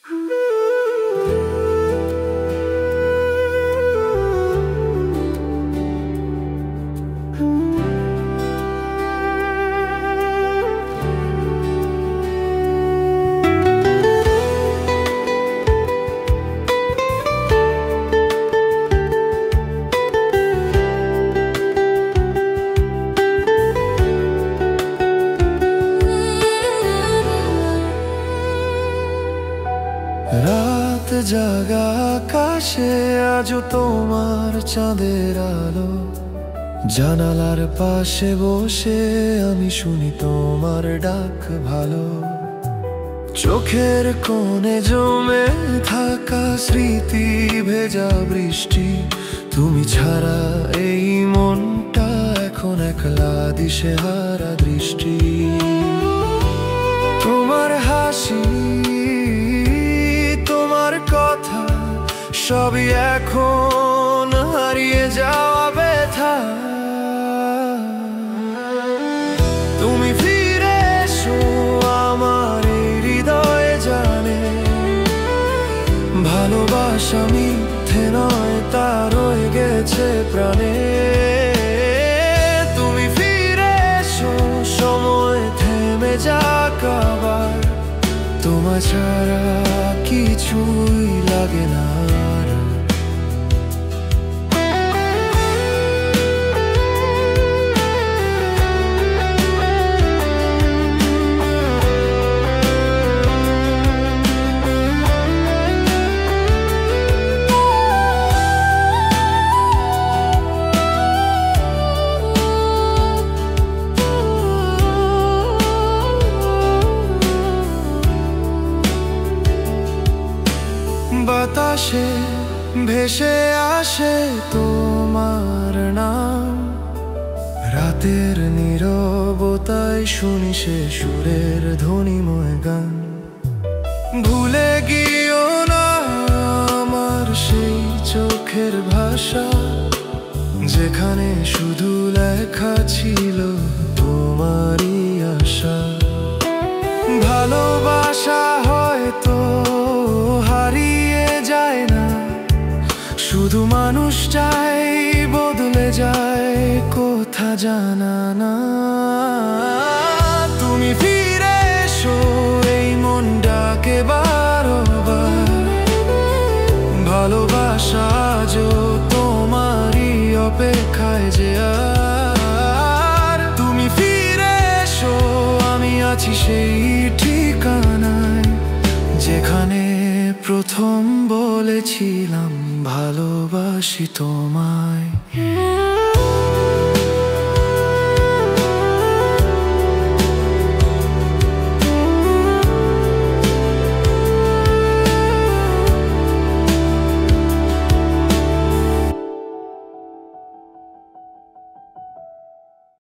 রাত জাগা আকাশে আজও তোমার চাঁদের আলো, জানালার পাশে বসে আমি শুনি তোমার ডাক ভালো। চোখের কোণে জমে থাকা স্মৃতি ভেজা বৃষ্টি, তুমি ছাড়া এই মনটা এখন একলা দিশেহারা দৃষ্টি। তোমার হাসি, তোমার কথা সবই এখন হারিয়ে যাওয়া ব্যথা। তুমি ফিরে এসো আমার এই হৃদয়ে জানে, ভালোবাসা মিথ্যে নয় তা রয়ে গেছে প্রাণে। তুমি ফিরে এসো, সময় থেমে যাক আবার, তোমার ছাড়া কিছুই লাগে না। বাতাসে ভেসে আসে তোমার নাম, রাতের নীরবতায় শুনি সে সুরের ধ্বনিময় গান। ভুলে গিয়েও না আমার সেই চোখের ভাষা, যেখানে শুধু লেখা ছিল তোমারই আশা। ভালোবাসা হয়তো হারিয়ে যায় না, শুধু মানুষটাই বদলে যায় কোথা জানা না। তুমি ফিরে এসো, এই মনটাকে বারবার, ভালোবাসা আজও তোমারই অপেক্ষায় যে আর। তুমি ফিরে এসো, আমি আছি সেই ঠিকানায়, যেখানে প্রথম বলেছিলাম ভালোবাসি তোমায়।